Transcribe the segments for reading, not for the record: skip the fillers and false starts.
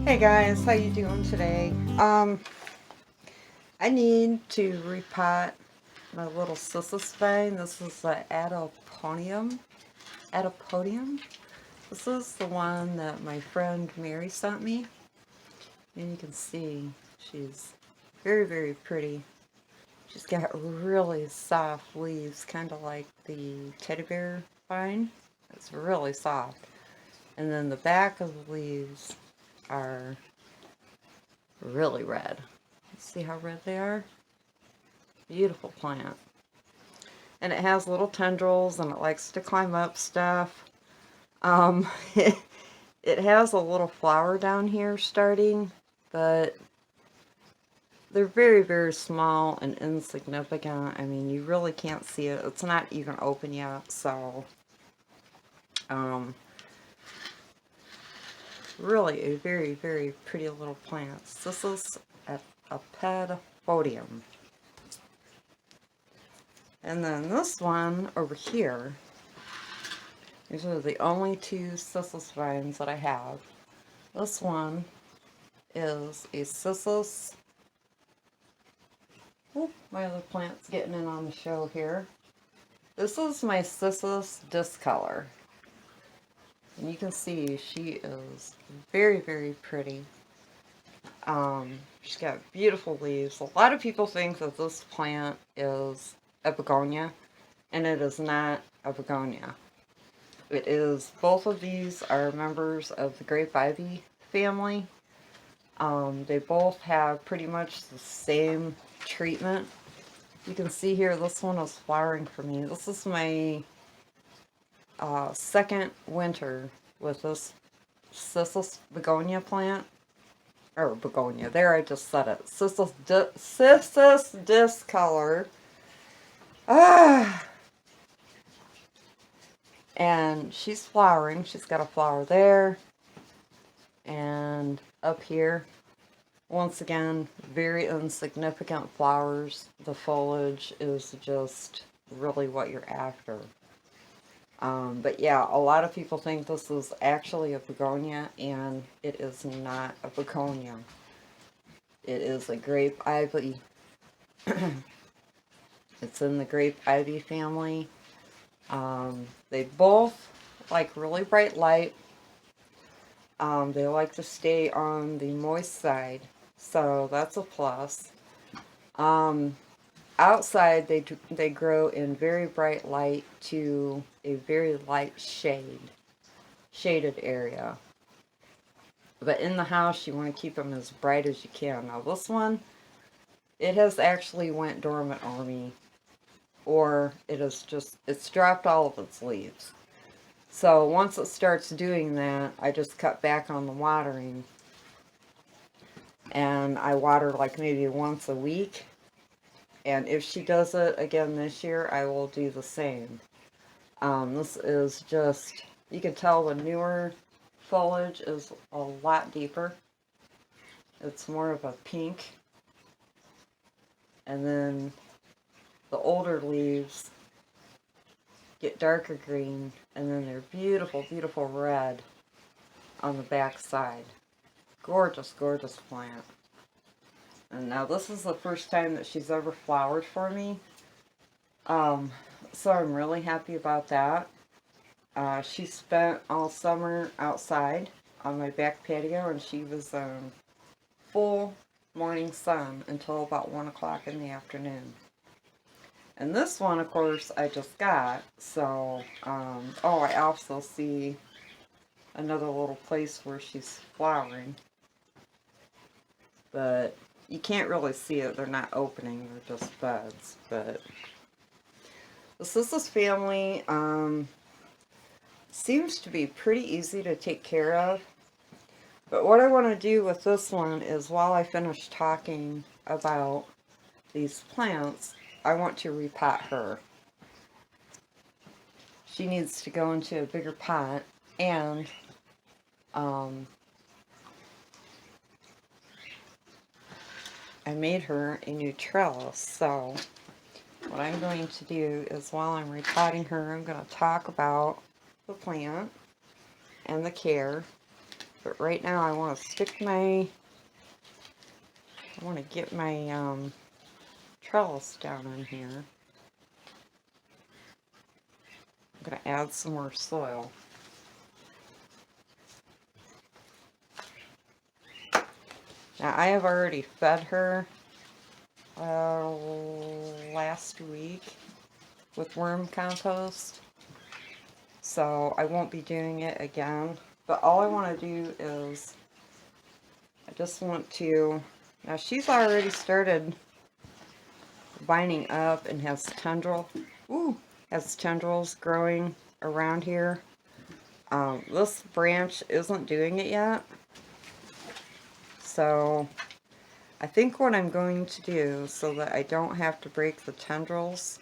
Hey guys, how you doing today? I need to repot my little Cissus vine. This is the Adenopoda. This is the one that my friend Mary sent me. And you can see she's very, very pretty. She's got really soft leaves, kind of like the teddy bear vine. It's really soft. And then the back of the leaves are really red. See how red they are? Beautiful plant. And it has little tendrils and it likes to climb up stuff. It, it has a little flower down here starting, but they're very, very small and insignificant. I mean, you really can't see it. It's not even open yet, so really a very, very pretty little plant. This is a pedipodium. And then this one over here, these are the only two Cissus vines that I have. This one is a Cissus. Oop, my other plant's getting in on the show here. This is my Cissus Discolor. And you can see she is very, very pretty. She's got beautiful leaves. A lot of people think that this plant is a begonia, and it is not a begonia. It is, both of these are members of the grape ivy family. They both have pretty much the same treatment. You can see here, this one is flowering for me. This is my second winter with this Cissus begonia plant. Or begonia, there I just said it. Cissus Discolor. And she's flowering. She's got a flower there. And up here, once again, very insignificant flowers. The foliage is just really what you're after. But yeah, a lot of people think this is actually a begonia, and it is not a begonia. It is a grape ivy. It's in the grape ivy family. They both like really bright light. They like to stay on the moist side, so that's a plus. Outside, they grow in very bright light to a very light shaded area. But in the house, you want to keep them as bright as you can. Now this one, it has actually went dormant on me, or it's dropped all of its leaves. So once it starts doing that, I just cut back on the watering. And I water like maybe once a week. And if she does it again this year, I will do the same. This is just, you can tell the newer foliage is a lot deeper. It's more of a pink. And then the older leaves get darker green, and then they're beautiful, beautiful red on the back side. Gorgeous, gorgeous plant. And now this is the first time that she's ever flowered for me. So I'm really happy about that. She spent all summer outside on my back patio, and she was full morning sun until about 1 o'clock in the afternoon. And this one, of course, I just got. So, oh, I also see another little place where she's flowering. But you can't really see it. They're not opening. They're just buds. But the Cissus family seems to be pretty easy to take care of. But what I want to do with this one is, while I finish talking about these plants, I want to repot her. She needs to go into a bigger pot, and I made her a new trellis. So what I'm going to do is, while I'm repotting her, I'm going to talk about the plant and the care. But right now I want to get my trellis down in here. I'm going to add some more soil. Now I have already fed her last week with worm compost, so I won't be doing it again. But all I want to do is, I just want to, now she's already started binding up and has tendrils growing around here. This branch isn't doing it yet, so I think what I'm going to do, so that I don't have to break the tendrils,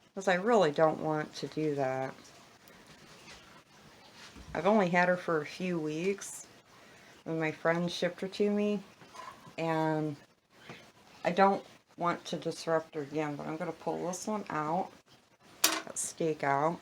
because I really don't want to do that. I've only had her for a few weeks when my friend shipped her to me, and I don't want to disrupt her again, but I'm going to pull this one out, that stake out.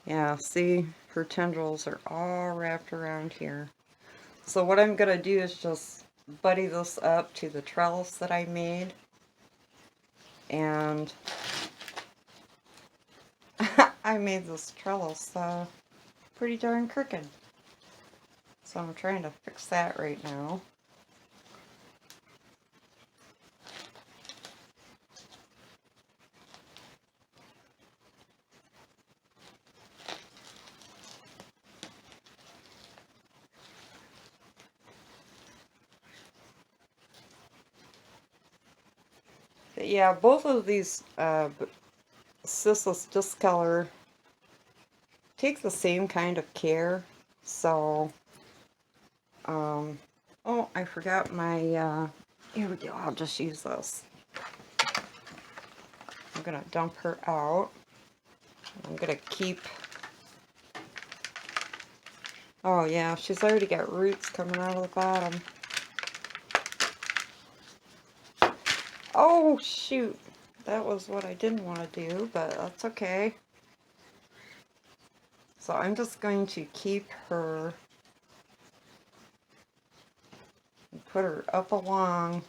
Yeah, see, her tendrils are all wrapped around here. So what I'm going to do is just buddy this up to the trellis that I made. And I made this trellis pretty darn crooked. So I'm trying to fix that right now. But yeah, both of these Cissus Discolor take the same kind of care. So, oh, I forgot my, here we go, I'll just use this. I'm going to dump her out. I'm going to keep, oh yeah, she's already got roots coming out of the bottom. Oh, shoot. That was what I didn't want to do, but that's okay. So I'm just going to keep her and put her up along.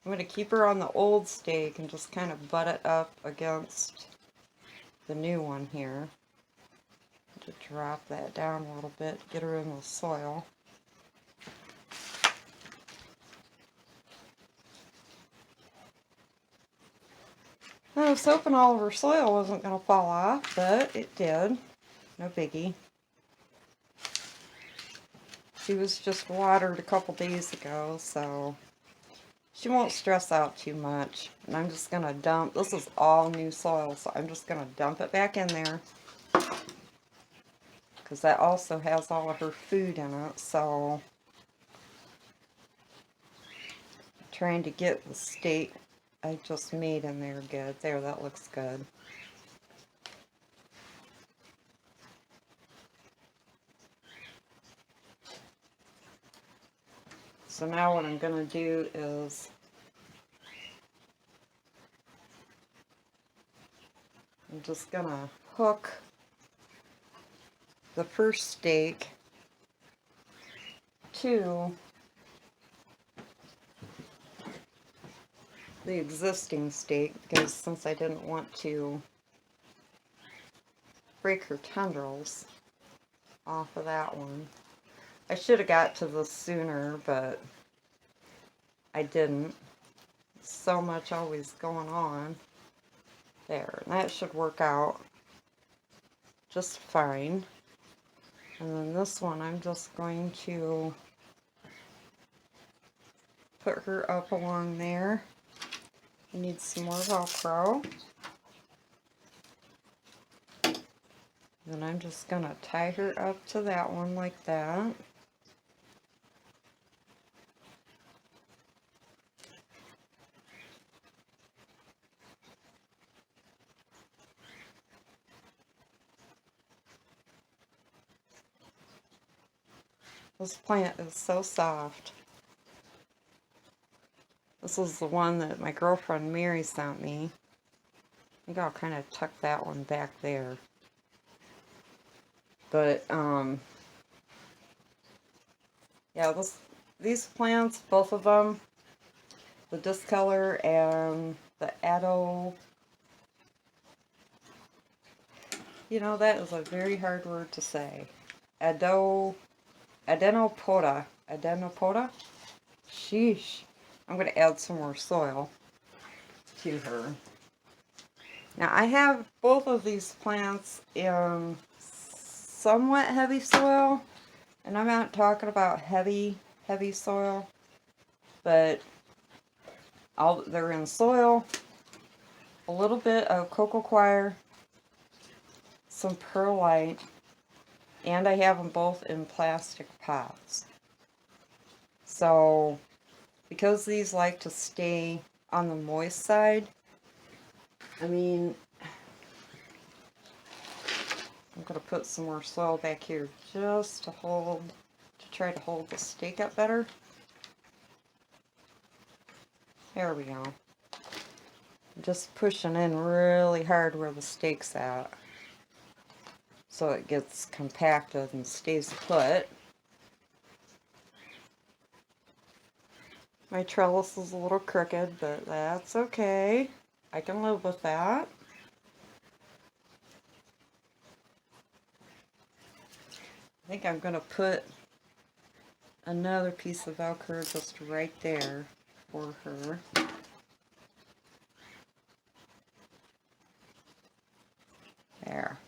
I'm going to keep her on the old stake and just kind of butt it up against the new one here. To drop that down a little bit, get her in the soil. I was hoping all of her soil wasn't going to fall off, but it did. No biggie. She was just watered a couple days ago, so she won't stress out too much. And I'm just going to dump, this is all new soil, so I'm just going to dump it back in there. Because that also has all of her food in it, so I'm trying to get the stake I just made in there good. There, that looks good. So now what I'm going to do is I'm just going to hook the first stake to the existing stake, because since I didn't want to break her tendrils off of that one. I should have got to this sooner, but I didn't. So much always going on. There, and that should work out just fine. And then this one, I'm just going to put her up along there. I need some more Velcro. Then I'm just going to tie her up to that one like that. This plant is so soft. This is the one that my girlfriend Mary sent me. I think I'll kind of tuck that one back there. But, yeah, these plants, both of them, the Discolor and the you know, that is a very hard word to say. Adenopoda. Adenopoda? Sheesh. I'm going to add some more soil to her. Now, I have both of these plants in somewhat heavy soil. And I'm not talking about heavy soil. But they're in soil, a little bit of cocoa coir, some perlite, and I have them both in plastic pots. So, because these like to stay on the moist side, I mean, I'm going to put some more soil back here just to try to hold the stake up better. There we go. I'm just pushing in really hard where the stake's at, so it gets compacted and stays put. My trellis is a little crooked, but that's okay. I can live with that. I think I'm going to put another piece of Velcro just right there for her. There.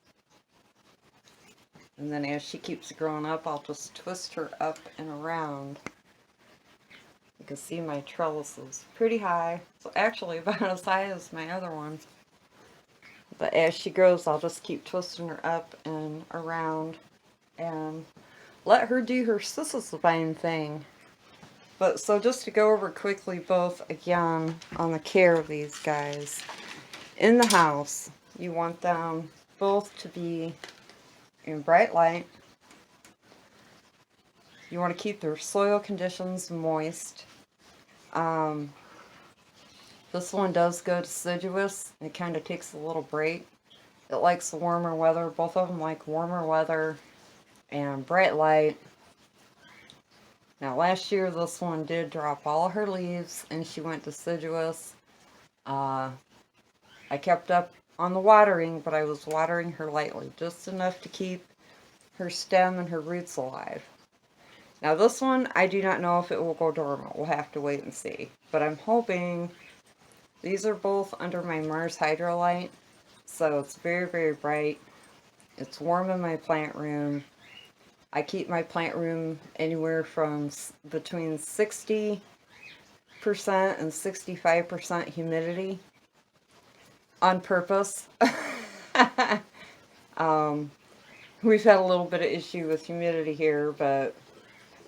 And then as she keeps growing up, I'll just twist her up and around. You can see my trellis is pretty high. So actually about as high as my other one. But as she grows, I'll just keep twisting her up and around and let her do her Cissus vine thing. But so just to go over quickly both again on the care of these guys. In the house, you want them both to be in bright light. You want to keep their soil conditions moist. This one does go deciduous. It kind of takes a little break. It likes the warmer weather. Both of them like warmer weather and bright light. Now last year this one did drop all her leaves and she went deciduous. I kept up on the watering, but I was watering her lightly, just enough to keep her stem and her roots alive. Now this one, I do not know if it will go dormant. We'll have to wait and see. But I'm hoping. These are both under my Mars Hydrolite, so it's very, very bright. It's warm in my plant room. I keep my plant room anywhere from between 60% and 65% humidity on purpose. We've had a little bit of issue with humidity here, but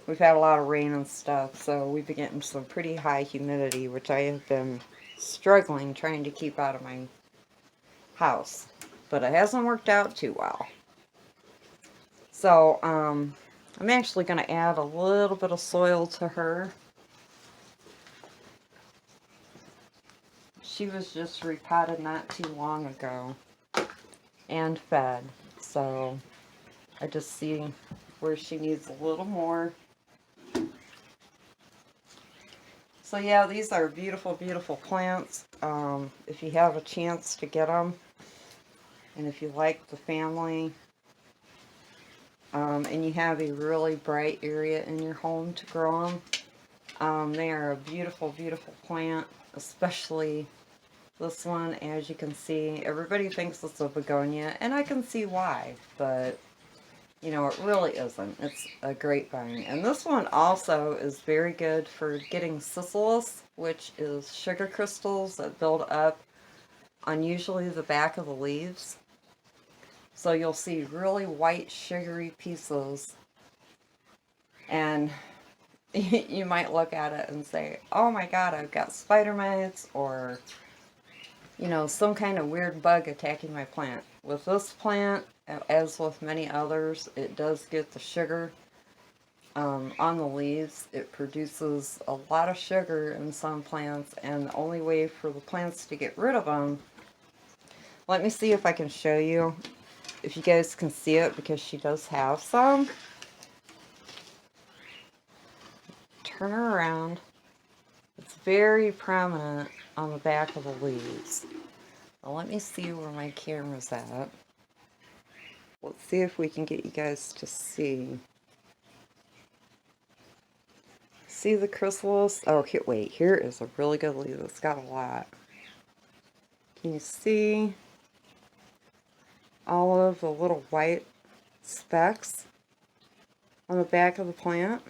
we've had a lot of rain and stuff, so we've been getting some pretty high humidity, which I have been struggling trying to keep out of my house. But it hasn't worked out too well. So, I'm actually going to add a little bit of soil to her. She was just repotted not too long ago and fed. So, I just see where she needs a little more. So yeah, these are beautiful, beautiful plants. If you have a chance to get them, and if you like the family, and you have a really bright area in your home to grow them, they are a beautiful, beautiful plant, especially this one. As you can see, everybody thinks it's a begonia, and I can see why, but you know, it really isn't. It's a grapevine. And this one also is very good for getting Cissus, which is sugar crystals that build up on usually the back of the leaves. So you'll see really white sugary pieces. And you might look at it and say, oh my god, I've got spider mites, or you know, some kind of weird bug attacking my plant. With this plant, as with many others, it does get the sugar on the leaves. It produces a lot of sugar in some plants, and the only way for the plants to get rid of them, let me see if I can show you. if you guys can see it, because she does have some. Turn her around. It's very prominent on the back of the leaves. Well, let me see where my camera's at. Let's see if we can get you guys to see. See the chrysalis? Oh, here, wait, here is a really good leaf. It's got a lot. Can you see all of the little white specks on the back of the plant?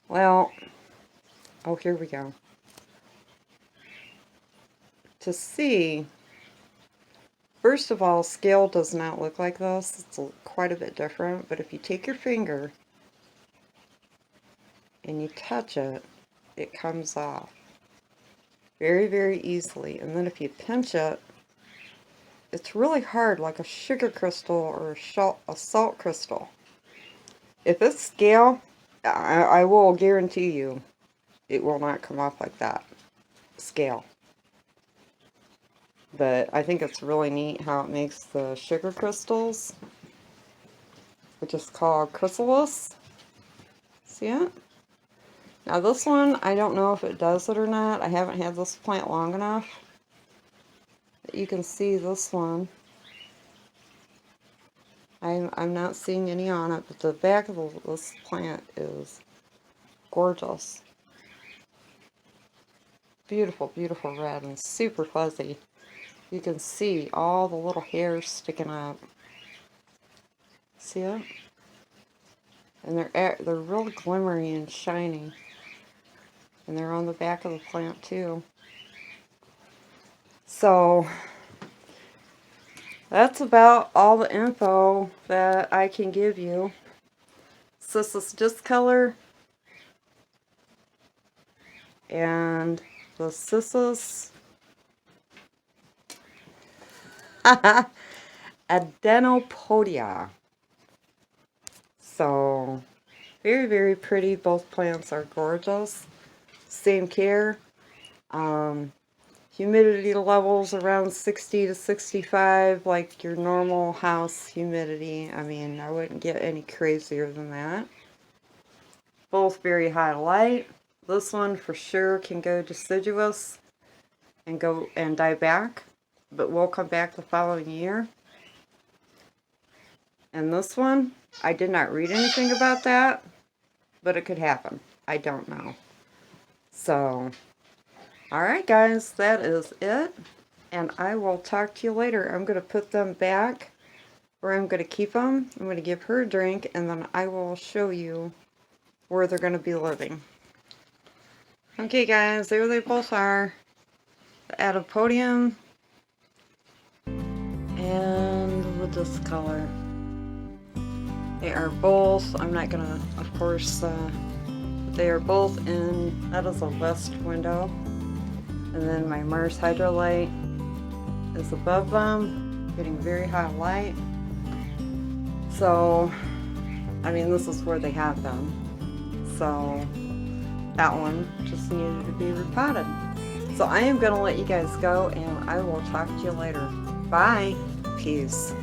Well, oh, here we go. To see, first of all, scale does not look like this. It's quite a bit different, but if you take your finger and you touch it, it comes off very, very easily. And then if you pinch it, it's really hard, like a sugar crystal or a salt crystal. If it's scale, I will guarantee you it will not come off like that, scale. But I think it's really neat how it makes the sugar crystals, which is called chrysalis. See it? Now this one, I don't know if it does it or not. I haven't had this plant long enough. But you can see this one. I'm not seeing any on it, but the back of this plant is gorgeous. Beautiful, beautiful red and super fuzzy. You can see all the little hairs sticking up. See it? And they're real glimmery and shiny. And they're on the back of the plant too. So that's about all the info that I can give you. Cissus Discolor and the Cissus Adenopoda. So very, very pretty. Both plants are gorgeous. Same care. Humidity levels around 60 to 65, like your normal house humidity. I mean, I wouldn't get any crazier than that. Both very high light. This one for sure can go deciduous and die back, but will come back the following year. And this one, I did not read anything about that, but it could happen. I don't know. So, alright guys, that is it. And I will talk to you later. I'm going to put them back where I'm going to keep them. I'm going to give her a drink, and then I will show you where they're going to be living. Okay guys, there they both are. The Adenopoda and the Discolor. They are both, I'm not going to, of course, they are both in, that is a west window. And then my Mars Hydrolite is above them, getting very high light. So, I mean, this is where they have them. So, that one just needed to be repotted. So I am going to let you guys go, and I will talk to you later. Bye. Peace.